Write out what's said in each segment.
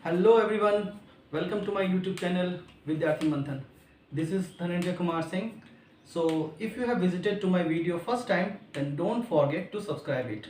Hello everyone, welcome to my YouTube channel Vidyarthi Manthan. This is Dhananjay Kumar Singh. So if you have visited to my video first time, then don't forget to subscribe it.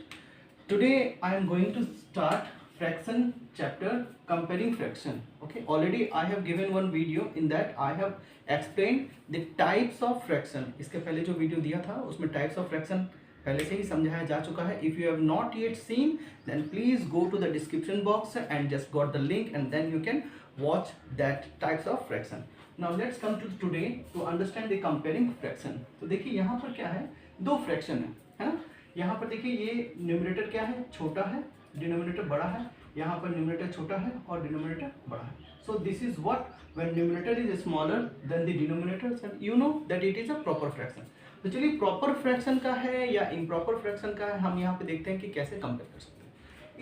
Today I am going to start fraction chapter comparing fraction. Okay, already I have given one video in that I have explained the types of fraction. इसके पहले जो video दिया था उसमें types of fraction पहले से ही समझाया जा चुका है. If you have not yet seen, then please go to the description box and just got the link and then you can watch that types of fraction. Now let's come to today to understand the comparing fraction. तो देखिए यहाँ पर क्या है, दो fraction है ना. यहाँ पर देखिए ये न्यूमरेटर क्या है, छोटा है, डिनोमिनेटर बड़ा है. यहाँ पर न्यूमरेटर छोटा है और डिनोमिनेटर बड़ा है. So this is what when numerator is smaller than the denominator, and you know that it is a proper fraction. तो चलिए प्रॉपर फ्रैक्शन का है या इम्प्रॉपर फ्रैक्शन का है, हम यहाँ पे देखते हैं कि कैसे कंपेयर कर सकते हैं.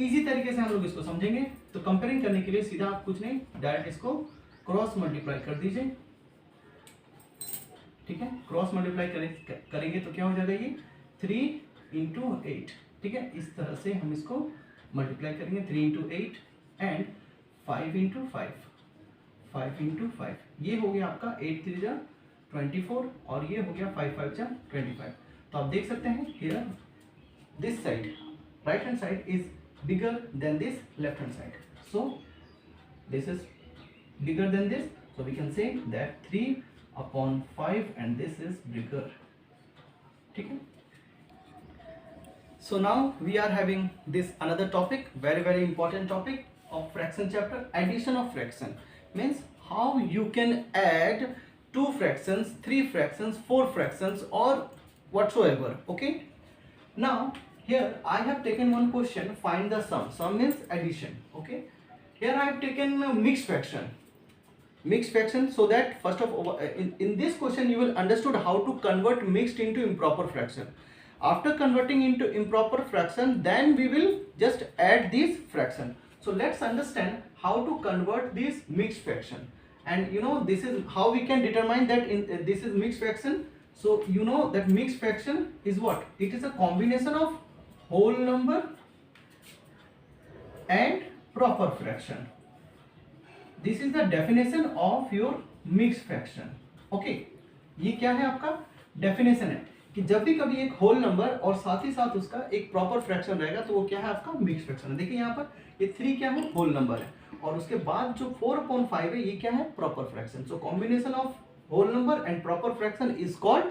इजी तरीके से हम लोग इसको समझेंगे. तो कंपेयरिंग करने के लिए सीधा आप कुछ नहीं, डायरेक्ट इसको क्रॉस मल्टीप्लाई कर दीजिए. ठीक है, क्रॉस मल्टीप्लाई करेंगे तो क्या हो जाएगा, ये 3 इंटू 8. ठीक है, इस तरह से हम इसको मल्टीप्लाई करेंगे. 3 इंटू 8 एंड 5 इंटू 5 इंटू 5. ये हो गया आपका 8 3 जा 24 और ये हो गया 5 5 जा 25. तो आप देख सकते हैं here this side, right hand side is bigger than this left hand side. So this is bigger than this, so we can say that 3/5 and this is bigger. ठीक है. So now we are having this another topic, very important topic of fraction chapter. Addition of fraction means how you can add 2 fractions, 3 fractions, 4 fractions or whatsoever. Okay, now here I have taken one question, find the sum. Sum means addition. Okay, here I have taken a mixed fraction, so that first of all in this question you will understood how to convert mixed into improper fraction. After converting into improper fraction, then we will just add this fraction. So let's understand how to convert this mixed fraction. And you know this is how we can determine that this is mixed fraction. So you know that mixed fraction is what? It is a combination of whole number and proper fraction. This is the definition of your mixed fraction. Okay, ये क्या है आपका definition है कि जब भी कभी एक होल नंबर और साथ ही साथ उसका एक प्रॉपर फ्रैक्शन रहेगा तो वो क्या है आपका मिक्स फ्रैक्शन है. देखिए यहाँ पर ये 3 क्या है, होल नंबर है, और उसके बाद जो 4/5 है ये क्या है, proper fraction. So combination of whole number and proper fraction is called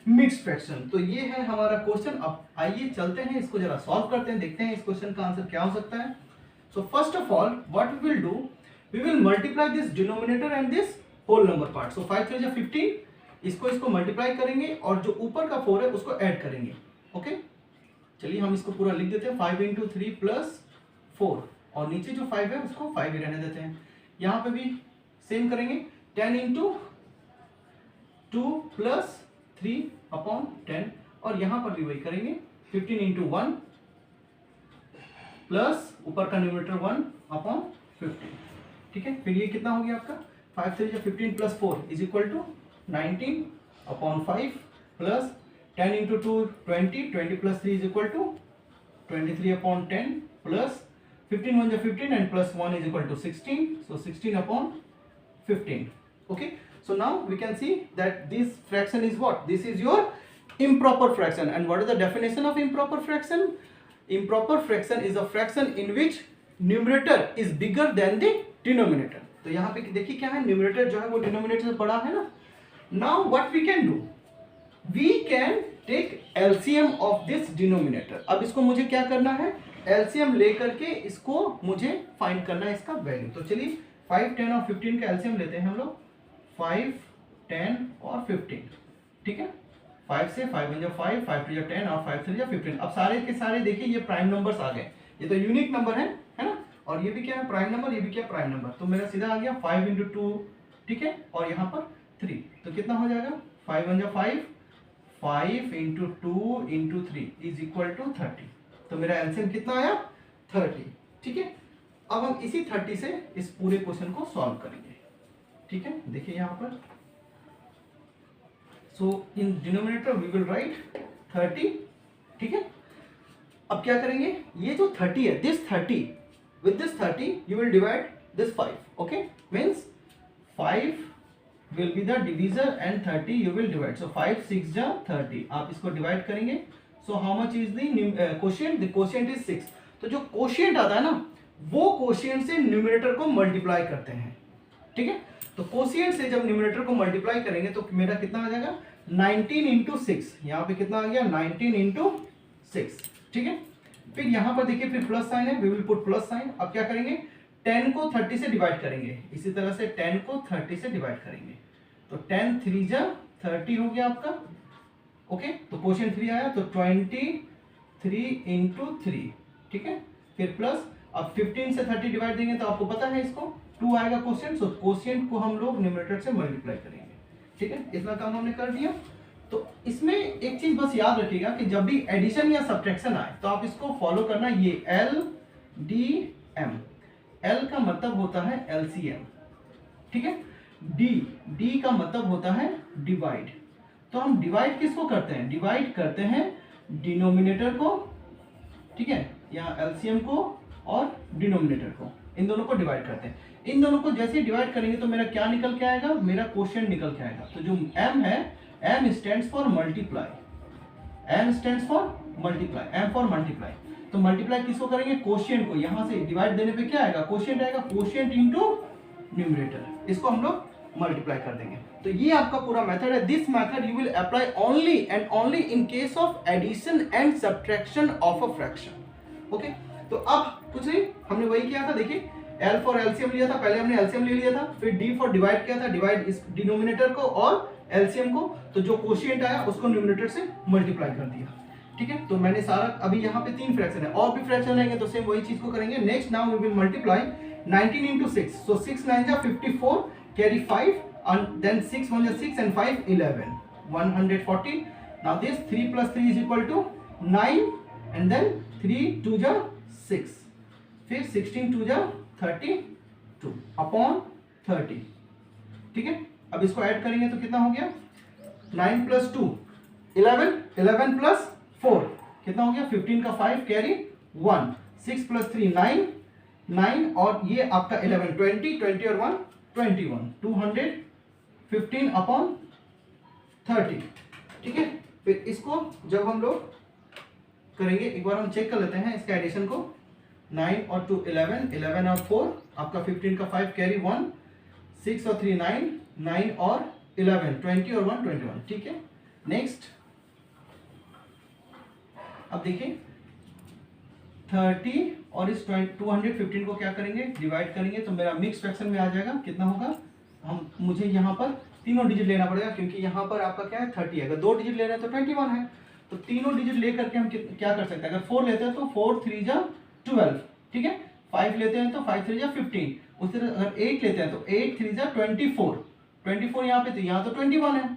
mix fraction. तो ये है हमारा क्वेश्चन. अब आइए चलते हैं इसको जरा सॉल्व करते हैं, देखते हैं इस क्वेश्चन का आंसर क्या हो सकता है. So first of all what we will do, we will multiply this denominator and this whole number part. So 5 3 15, इसको मल्टीप्लाई करेंगे और जो ऊपर का 4 है उसको ऐड करेंगे. ओके, चलिए हम इसको पूरा लिख देते हैं. 5 इंटू 3 प्लस 4 और नीचे जो 5 है उसको 5 ही रहने देते हैं. यहाँ पे भी सेम करेंगे. 10 इंटू 2 प्लस 3/10 और यहाँ पर भी वही करेंगे. 15 इंटू 1 प्लस ऊपर का न्यूमरेटर 1/15. ठीक है, फिर ये कितना हो गया आपका 5 3 15 plus 4 is equal to 19/5 plus 10 into 2 20 plus 3 is equal to 23/10 plus 15 1 15 and plus 1 is equal to 16. So 16/15. Okay, so now we can see that this fraction is what? This is your improper fraction. And what is the definition of improper fraction? Improper fraction is a fraction in which numerator is bigger than the denominator. तो यहाँ पे देखिए क्या है, numerator जो है वो denominator से बड़ा है ना. Now what we can do? We can take LCM of this denominator. अब इसको मुझे क्या करना है, एलसीएम लेकर के इसको मुझे फाइंड करना है इसका वैल्यू. तो चलिए 5 10 और 15 का एलसीएम लेते हैं हम लोग. 5 10 और 15. ठीक है, 5 से 5 1 5 5 2 10 और 5 3 15. अब सारे के सारे देखिए ये प्राइम नंबर्स आ गए. ये तो यूनिक नंबर है ना, और ये भी क्या है प्राइम नंबर, ये भी क्या प्राइम नंबर. तो मेरा सीधा आ गया 5 इंटू 2. ठीक है, और यहाँ पर 3. तो कितना हो जाएगा, 5 1 5 5 into 2 into 3 is equal to 30. तो मेरा एलसीएम कितना आया, 30. ठीक है, अब हम इसी 30 से इस पूरे क्वेश्चन को सॉल्व करेंगे. ठीक है, देखिए यहाँ पर. So in denominator we will write 30. ठीक है, अब क्या करेंगे, ये जो 30 है, this 30 with this 30 you will divide this 5. Okay, means 5 will be the divisor and 30 you will divide. So 5 6 जा 30, आप इसको डिवाइड करेंगे. So how much is the quotient? The quotient is 6. तो जो quotient आता है ना, वो quotient से न्यूमरेटर को मल्टीप्लाई करते हैं. ठीक है, तो quotient से जब न्यूमरेटर को मल्टीप्लाई करेंगे तो मेरा कितना आ जाएगा 19 इंटू 6. यहाँ पे कितना आ गया 19 इंटू 6. ठीक है, फिर यहाँ पर देखिए फिर प्लस साइन है, we will put plus sign. अब क्या करेंगे 10 को 30 से डिवाइड करेंगे. इसी तरह से 10 को 30 से डिवाइड करेंगे. तो 10 3 जा 30 हो गया आपका. ओके, तो क्वोशिएंट 3 आया तो 23 इंटू 3. ठीक है, फिर प्लस अब 15 से 30 डिवाइड देंगे तो आपको पता है इसको 2 आएगा क्वोशिएंट. सो क्वोशिएंट को हम लोग न्यूमरेटर से मल्टीप्लाई करेंगे. ठीक है, इतना काम हमने कर दिया. तो इसमें एक चीज बस याद रखिएगा कि जब भी एडिशन या सब्ट्रैक्शन आए तो आप इसको फॉलो करना. ये LDM, L का मतलब होता है LCM. ठीक है, D का मतलब होता है डिवाइड. तो हम डिवाइड किसको करते हैं, डिवाइड करते हैं डिनोमिनेटर को. ठीक है, यहाँ LCM को और डिनोमिनेटर को, इन दोनों को डिवाइड करते हैं. इन दोनों को जैसे डिवाइड करेंगे तो मेरा क्या निकल के आएगा, मेरा क्वोशिएंट निकल के आएगा. तो जो M है, M stands for multiply. M stands for multiply, M for multiply. तो मल्टीप्लाई किसको करेंगे, क्वोशिएंट को. यहां से डिवाइड देने पे क्या आएगा, क्वोशिएंट आएगा. क्वोशिएंट इनटू न्यूमरेटर, इसको हम लोग मल्टीप्लाई कर देंगे. तो ये आपका पूरा मेथड है. This method you will apply only and only in case of addition and subtraction of a fraction. Okay, तो अब कुछ नहीं, हमने वही किया था. देखिए L फॉर एलसीएम लिया था, पहले हमने एलसीएम ले लिया था. फिर D फॉर डिवाइड किया था, डिवाइड इस डिनोमिनेटर को और एलसीएम को. तो जो क्वोशिएंट आया उसको न्यूमरेटर से मल्टीप्लाई कर दिया. ठीक है, तो मैंने सारा अभी यहाँ पे 3 फ्रैक्शन है, और भी फ्रैक्शन रहेंगे तो सेम वही चीज को करेंगे. Next now we will multiply 19 into 6. So 6 9 जा 54, carry 5 and then 6 1 जा 6 and 5 11, 140. Now this 3 plus 3 is equal to 9 and then 3 2 जा 6, फिर 16 2 जा 32 अपॉन 30. ठीक है, अब इसको ऐड करेंगे तो कितना हो गया 9 plus 2 11, 11 plus 4 कितना हो गया 15 का 5 कैरी 1, 6 plus 3 9, 9 और ये आपका 11 20, 20 और 1 21, 215 अपॉन 30. ठीक है, फिर इसको जब हम लोग करेंगे एक बार हम चेक कर लेते हैं इसका एडिशन को. 9 और 2 11, 11 और 4 आपका 15 का 5 कैरी 1, 6 और 3 9, 9 और 11 20 और 1 21. ठीक है, नेक्स्ट अब देखिए 30 और इस 215 को क्या करेंगे, डिवाइड करेंगे तो मेरा मिक्स फ्रैक्शन में आ जाएगा. कितना होगा, मुझे यहाँ पर तीनों डिजिट लेना पड़ेगा क्योंकि यहाँ पर आपका क्या है 30 है. अगर 2 डिजिट ले रहे हैं तो 21 है. तो तीनों डिजिट लेकर के हम क्या कर सकते हैं, अगर 4 लेते हैं तो 4 3 जा 12. ठीक है, 5 लेते हैं तो 5 3 जा 15. उसी तरह अगर 8 लेते हैं तो 8 3 जा 24, 24 यहाँ पे, तो यहाँ तो 21 है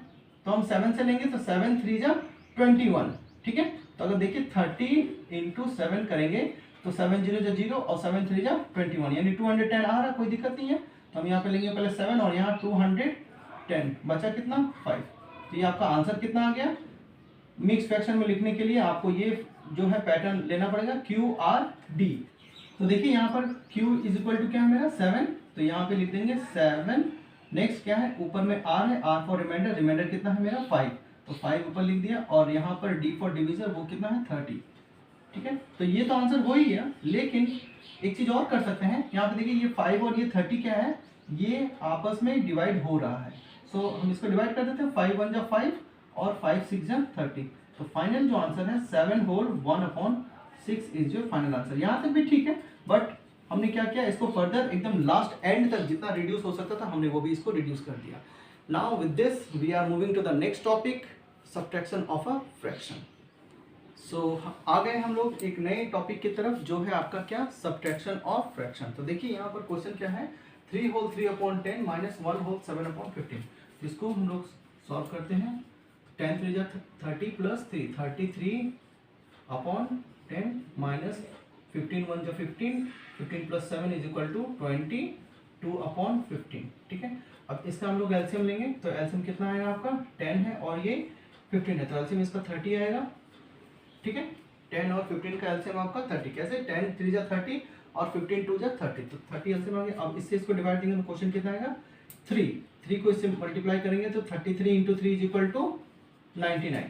तो हम 7 से लेंगे तो 7 3 जा 21. ठीक है, तो अगर देखिए 30 इंटू 7 करेंगे तो 7 0 जा 0 और 7 3 जा 21, यानी 210 आ रहा, कोई दिक्कत नहीं है. तो हम यहाँ पे लेंगे पहले 7 और यहाँ 210, बचा कितना 5. तो ये आपका आंसर कितना आ गया. मिक्स फ्रैक्शन में लिखने के लिए आपको ये जो है पैटर्न लेना पड़ेगा QRD. तो देखिए यहाँ पर Q इज इक्वल टू क्या है मेरा 7, तो यहाँ पे लिख देंगे 7. नेक्स्ट क्या है, ऊपर में R है, R फॉर रिमाइंडर, रिमाइंडर कितना है मेरा 5, तो 5 ऊपर लिख दिया. और यहाँ पर D फॉर डिवीजर, वो कितना है 30. ठीक है, तो ये तो आंसर वही है, लेकिन एक चीज और कर सकते हैं. यहाँ पे देखिए ये 5 और ये 30 क्या है, ये आपस में डिवाइड हो रहा है. सो हम इसको डिवाइड कर देते हैं. 5 1 जा 5 और 5 6 जा 30. तो फाइनल जो आंसर है 7 whole 1 upon 6 is your final answer. यहाँ तक भी ठीक है, बट हमने क्या किया, इसको फर्दर एकदम लास्ट एंड तक जितना रिड्यूस हो सकता था हमने वो भी इसको रिड्यूस कर दिया. Now with this we are moving to the next topic, subtraction of a fraction. So आ गए हम लोग एक नए टॉपिक की तरफ जो है आपका क्या, सब्ट्रैक्शन ऑफ फ्रैक्शन. तो देखिए यहाँ पर क्वेश्चन क्या है, 3 whole 3 upon 10 minus 1 whole 7 upon 15. इसको हम लोग सॉल्व करते हैं. 10 3 जा 30 प्लस 3 33 अपॉन 10 माइनस 15 1 जा 15, 15 plus 7 is equal to 22 upon 15. ठीक है, अब इसका हम लोग एलसीएम लेंगे तो एलसीएम कितना आएगा आपका 10 है और ये 15 है, तो एलसीएम इसका 30 आएगा. ठीक है, 10 और 15 का एलसीएम आपका 30. कैसे, 10 3 जा 30 और 15 टू जा 30, तो 30 एलसीएम आ गया। अब इससे इसको डिवाइड देंगे तो क्वेश्चन कितना आएगा 3 को इससे मल्टीप्लाई करेंगे तो 33 into 3 is equal to 99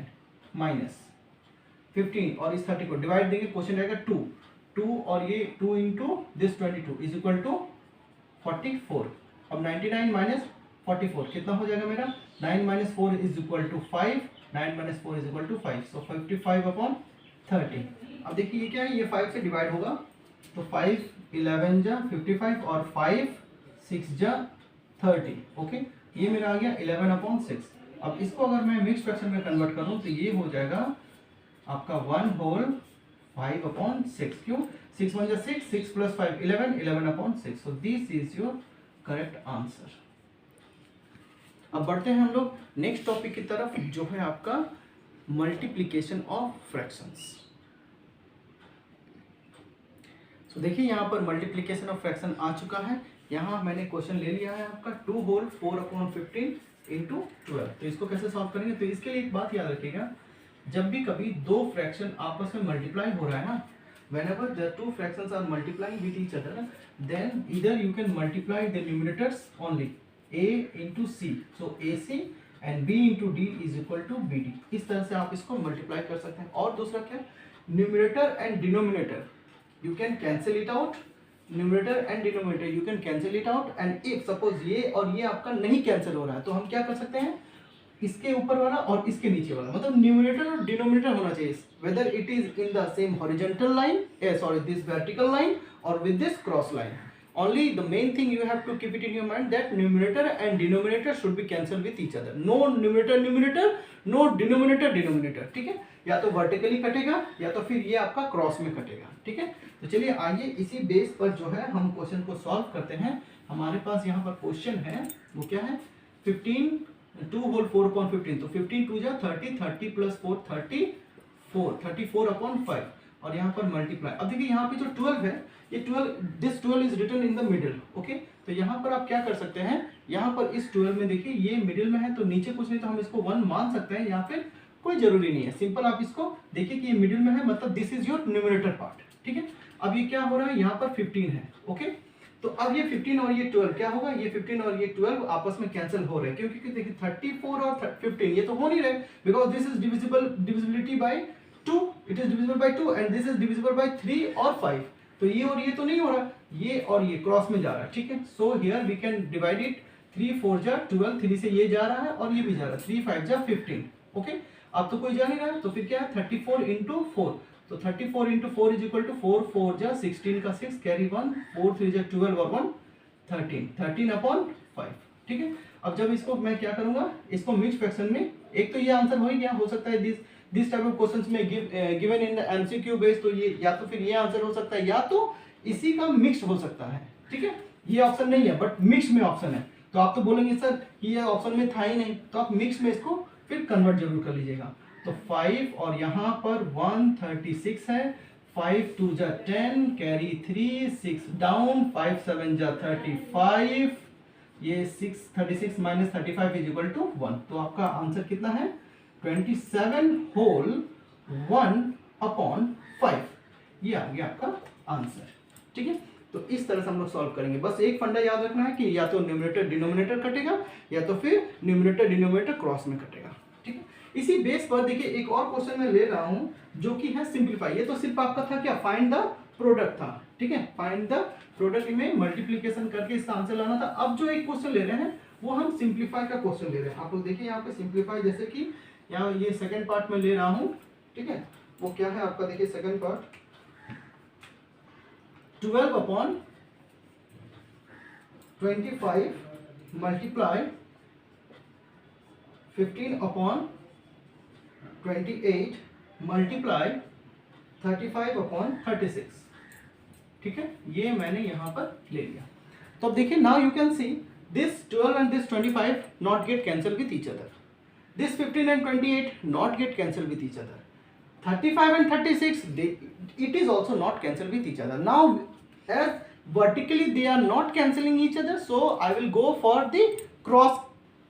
minus 15 और इस 30 को डिवाइड देंगे क्वेश्चन आएगा 2 और ये 2 into this 22 is equal to 44। अब 99 माइनस 44 कितना हो जाएगा मेरा 9 minus 4 is equal to 5, 9 minus 4 is equal to 5, so 55 upon 30। अब देखिए ये क्या है, ये 5 से डिवाइड होगा तो 5 11 जा 55 और 5 6 जा 30, ओके ये मेरा आ गया 11 अपॉन 6। अब इसको अगर मैं मिक्स फ्रैक्शन में कन्वर्ट करूं तो ये हो जाएगा आपका 1 होल 5 अपॉन 6, क्यों 6 1 जा 6, 6 plus 5 11, 11 upon 6, so this is your correct answer. अब बढ़ते हैं हम लोग नेक्स्ट टॉपिक की तरफ जो है आपका मल्टीप्लिकेशन ऑफ फ्रैक्शंस। तो देखिए यहाँ पर मल्टीप्लिकेशन ऑफ फ्रैक्शन आ चुका है। यहाँ मैंने क्वेश्चन ले लिया है आपका 2 होल 4 अपॉन 15 इंटू 12। तो इसको कैसे सॉल्व करेंगे, तो इसके लिए एक बात याद रखिएगा, जब भी कभी दो फ्रैक्शन आपस में मल्टीप्लाई हो रहा है ना, whenever the two fractions are multiplying with each other, then either you can multiply the numerators only, a into c, so ac and b into d is equal to bd। इस तरह से आप इसको multiply कर सकते हैं। और दूसरा क्या, numerator and denominator you can cancel it out, numerator and denominator you can cancel it out, and if suppose ये और ये आपका नहीं कैंसिल हो रहा है तो हम क्या कर सकते हैं, इसके ऊपर वाला और इसके नीचे वाला, मतलब न्यूमरेटर और डिनोमिनेटर होना चाहिए, whether it is in the same horizontal line, this vertical line or with this cross line। Only the main thing you have to keep it in your mind that numerator and denominator should be cancelled with each other, no numerator, no denominator, ठीक है, या तो vertically कटेगा या तो फिर ये आपका क्रॉस में कटेगा, ठीक है। तो चलिए आइए इसी बेस पर जो है हम क्वेश्चन को सॉल्व करते हैं। हमारे पास यहाँ पर क्वेश्चन है, वो क्या है 2 होल 4 अपॉन 15, तो 15 2 जा 30, 30 प्लस 4 34 अपॉन 5 और यहाँ पर मल्टीप्लाई। अब देखिए यहाँ पे जो 12 है, ये 12 is written in the middle, okay. तो यहाँ पर आप क्या कर सकते हैं, यहाँ पर इस 12 में देखिए ये मिडिल में है तो नीचे कुछ नहीं तो हम इसको 1 मान सकते हैं, या फिर कोई जरूरी नहीं है, सिंपल आप इसको देखिए कि ये मिडिल में है, मतलब this is your numerator part, ठीक है। अब ये क्या हो रहा है, यहाँ पर 15 है, ओके। तो अब ये 15 और ये 12 क्या होगा, ये 15 और ये 12 आपस में कैंसिल हो रहे हैं, क्योंकि देखिए 34 और 15 ये तो हो नहीं रहे, because this is divisibility bye 2, it is divisible by 2 and this is divisible by 3 और 5, तो ये और ये तो नहीं हो रहा, ये और ये क्रॉस में जा रहा है, ठीक है। So here we can divide it, 3 4 जा 12, 3 से ये जा रहा है और ये भी जा रहा है, 3 5 जा 15, ओके। अब तो कोई जा नहीं रहा है, तो फिर क्या है 34 इंटू 4, तो 34 इंटू 4 इज इक्वल टू 4 4 जा 16 का 6 कैरी 1, 4 3 जा 12 और 1 13 अपॉन 5, ठीक है। अब जब इसको मैं क्या करूंगा, इसको मिक्स फ्रैक्शन में, एक तो ये आंसर हो ही गया, हो सकता है दिस टाइप ऑफ क्वेश्चंस में given in the MCQ base, तो ये या तो फिर ये आंसर हो सकता है या तो इसी का मिक्स हो सकता है, ठीक है। ये ऑप्शन नहीं है बट मिक्स में ऑप्शन है, तो आप तो बोलेंगे सर ये ऑप्शन में था ही नहीं, तो आप मिक्स में इसको फिर कन्वर्ट जरूर कर लीजिएगा। तो 5 और यहाँ पर 136 है, 5 2 जा 10 कैरी 3 6 डाउन, 5 7 जा 35, ये 36 माइनस 35 इज इक्वल टू 1, तो आपका आंसर कितना है 27 होल 1 अपॉन 5, ये आ गया आपका आंसर, ठीक है। तो इस तरह से हम लोग सॉल्व करेंगे। बस एक फंडा याद रखना है कि या तो न्यूमरेटर डिनोमिनेटर कटेगा या तो फिर न्यूमरेटर डिनोमिनेटर क्रॉस में कटेगा, ठीक है। इसी बेस पर देखिए एक और क्वेश्चन मैं ले रहा हूं जो कि है सिंपलीफाई। ये तो सिर्फ आपका था क्या, फाइंड द प्रोडक्ट था, ठीक है, फाइंड द प्रोडक्ट में मल्टीप्लिकेशन करके इसका आंसर लाना था। अब जो एक क्वेश्चन ले रहे हैं वो हम सिंपलीफाई का क्वेश्चन ले रहे हैं। आप लोग देखिए यहाँ पे सिंपलीफाई, जैसे कि यहाँ ये सेकंड पार्ट में ले रहा हूँ, ठीक है, वो क्या है आपका, देखिए second part 12 upon 25 multiply 15 upon 28 multiply 35 upon 36, ठीक है, ये मैंने यहां पर ले लिया। तो अब देखिए now you can see this 12 and this 25 not get cancel with each other, this 15 and 28 not get cancel with each other, 35 and 36 it is also not cancel with each other. Now as vertically they are not cancelling each other, so I will go for the cross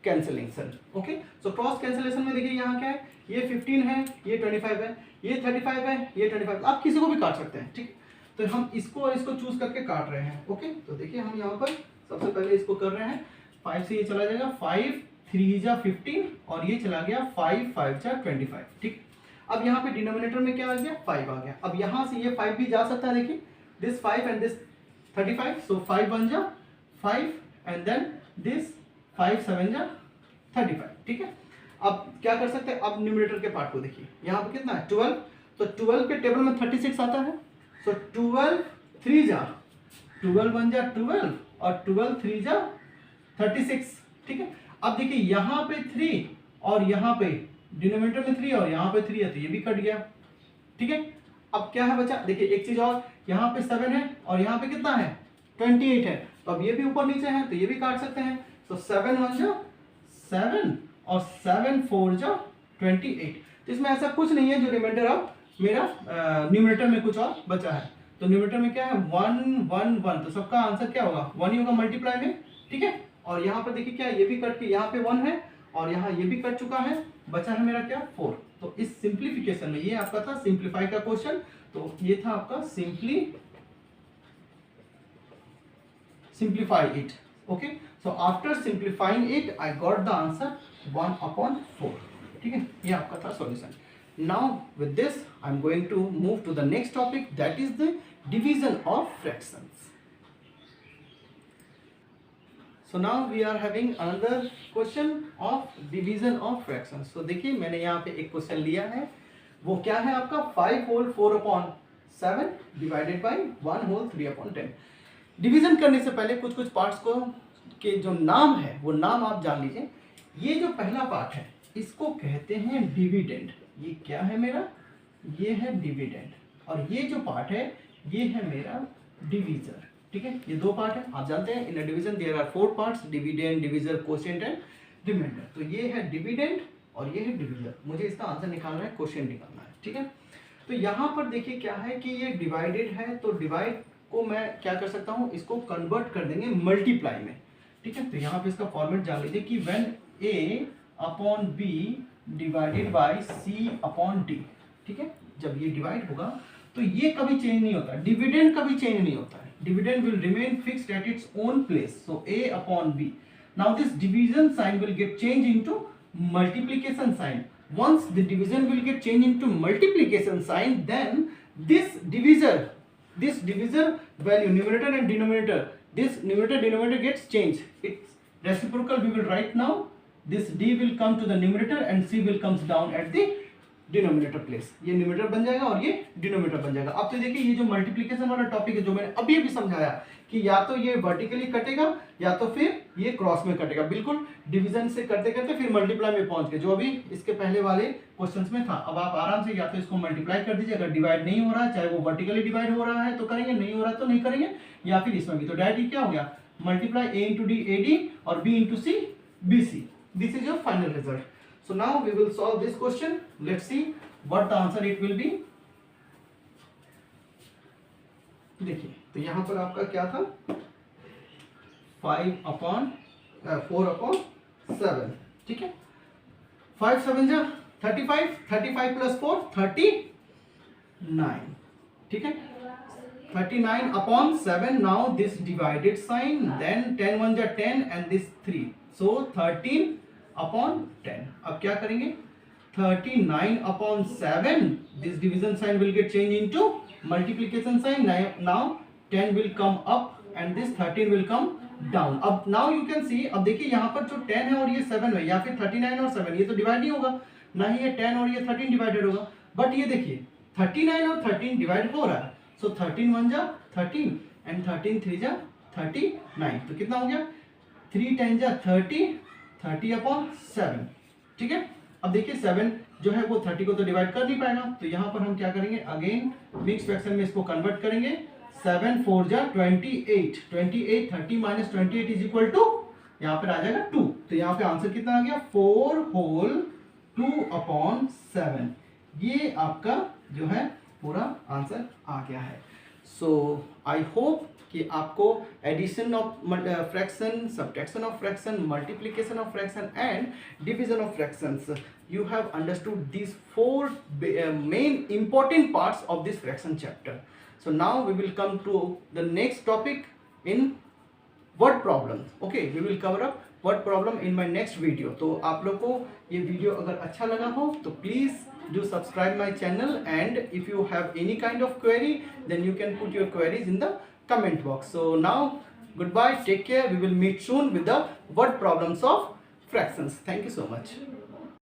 cancellation, okay। so cross cancellation में देखिए यहाँ क्या है, ये 15 है, ये 25 है, ये 35 है, ये 25, आप किसी को भी काट सकते हैं, ठीक। तो हम इसको और इसको चूज करके काट रहे हैं। ओके, तो देखिए हम यहाँ पर सबसे पहले इसको कर रहे हैं। 5 से ये चला जाएगा, 5 3 जा 15 और ये चला गया 5 5 जा 25। ठीक, अब यहाँ पे डिनोमिनेटर में क्या आ गया, 5 आ गया। अब यहाँ से ये 5 भी जा सकता है, देखिए दिस 5 एंड दिस 35, सो 5 1 जा 5 एंड देन दिस 5 7 जा 35। ठीक है, अब क्या कर सकते हैं, अब न्यूमरेटर के पार्ट को देखिए, यहाँ पे कितना है 12, तो 12 के टेबल में 36 आता है, सो 12 3 जा 12 1 जा 12 और 12 3 जा 36। ठीक है, अब देखिए यहाँ पे 3 और यहाँ पे डिनोमिनेटर में 3 और यहाँ पे 3 है, तो ये भी कट गया। ठीक है, अब क्या है बचा, देखिए एक चीज और, यहाँ पे 7 है और यहाँ पे कितना है 28 है, तो अब ये भी ऊपर नीचे है तो ये भी काट सकते हैं। तो 7 1 जा 7 और 7 4 जा 28। तो इसमें ऐसा कुछ नहीं है जो रिमाइंडर अब मेरा न्यूमरेटर में कुछ और बचा है। तो न्यूमरेटर में क्या है 1 1 1, तो सबका आंसर क्या होगा 1 ही होगा मल्टीप्लाई में। ठीक है, और यहाँ पर देखिए क्या, ये भी कट के यहाँ पे 1 है और यहाँ ये भी कट चुका है, बचा है मेरा क्या 4। तो इस सिंप्लीफिकेशन में, ये आपका था सिंप्लीफाई का क्वेश्चन, तो ये था आपका simplify it. Okay, so after simplifying it I got the answer 1/4. ठीक है, ये आपका था solution. Now with this I am going to move to the next topic, that is the division of fractions. So now we are having another question of division of fractions. So देखिए मैंने यहाँ पे एक question लिया है, वो क्या है आपका 5 whole 4/7 divided by 1 whole 3/10। Division करने से पहले कुछ कुछ पार्ट्स को के जो नाम है वो नाम आप जान लीजिए। ये जो पहला पार्ट है इसको कहते हैं डिविडेंड। ये क्या है मेरा, ये है डिविडेंड, और ये जो पार्ट है ये है मेरा डिवीजर। ठीक है, ये दो पार्ट है, आप जानते हैं in a division there are 4 parts, dividend, divisor, quotient and remainder. तो ये है डिविडेंड और ये है डिवीजर। मुझे इसका आंसर निकालना है, कोशेंट निकालना है। ठीक है, तो यहाँ पर देखिए क्या है कि ये डिवाइडेड है, तो डिवाइड को मैं क्या कर सकता हूँ, इसको कन्वर्ट कर देंगे मल्टीप्लाई में। ठीक है, तो यहाँ पे इसका फॉर्मेट जान लीजिए कि when a upon b divided by c upon d। ठीक है, जब ये डिवाइड होगा तो ये कभी चेंज नहीं होता, डिविडेंड कभी चेंज नहीं होता है, dividend will remain fixed at its own place, so a upon b। Now this division sign will get change into multiplication sign. once the division will get changed into multiplication sign, then this divisor value, numerator and denominator, this numerator denominator gets changed, it's reciprocal. We will write now, this d will come to the numerator and c will comes down at the denominator place. ये numerator बन जाएगा और ये denominator बन जाएगा। अब तो देखिए ये जो मल्टीप्लिकेशन वाला टॉपिक है जो मैंने अभी भी समझाया कि या तो ये वर्टिकली कटेगा या तो फिर ये क्रॉस में कटेगा, बिल्कुल डिवीजन से करते करते फिर मल्टीप्लाई में पहुंच गए, जो अभी इसके पहले वाले क्वेश्चंस में था। अब आप आराम से या तो इसको मल्टीप्लाई कर दीजिए, अगर डिवाइड नहीं हो रहा है, चाहे वो वर्टिकली डिवाइड हो रहा है तो करेंगे, नहीं हो रहा तो नहीं करेंगे, या फिर इसमें भी। तो डायरेक्टली क्या हो गया, multiply a into D A D और b into C B C. This is your final result. So now we will solve this question. Let's see what the answer it will be. देखिए तो यहाँ पर आपका क्या था 4/7। ठीक है, 5 7 जा 35, 35 प्लस 4 39। ठीक है, 39/7। Now this divided sign, then 10 1 जा 10 and this 3, so 13/10। अब क्या करेंगे, 39/7, this division sign will get changed into multiplication sign। now 10 will come up and this 13 will come down। अब now you can see, अब देखिए यहाँ पर जो 10 है और ये 7 है, या फिर 39 और 7, ये तो डिवाइड नहीं होगा, ना ही ये 10 और ये 13 डिवाइडेड होगा। बट ये देखिए 39 और 13 डिवाइड हो रहा है, सो 13 1 जा 13 एंड 13 3 जा 39। तो कितना हो गया, 3 10 जा 30/7। ठीक है, अब देखिए 7 जो है वो 30 को तो डिवाइड कर नहीं पाएगा, तो यहाँ पर हम क्या करेंगे, अगेन मिक्स फ्रैक्शन में इसको कन्वर्ट करेंगे। 7 4 जा 28, 28 30 माइनस 28 इज इक्वल टू, यहाँ पर आ जाएगा 2। तो यहाँ पे आंसर कितना आ गया, 4 होल 2/7। ये आपका जो है पूरा आंसर आ गया है। सो आई होप कि आपको addition of fraction, subtraction of fraction, multiplication of fraction and division of fractions, you have understood these 4 main important parts of this fraction chapter। So now we will come to the next topic in word problems. Okay, we will cover up word problem in my next video. तो आप लोग को ये video अगर अच्छा लगा हो तो please do subscribe my channel, and if you have any kind of query then you can put your queries in the comment box. So now goodbye, take care, we will meet soon with the word problems of fractions. Thank you so much.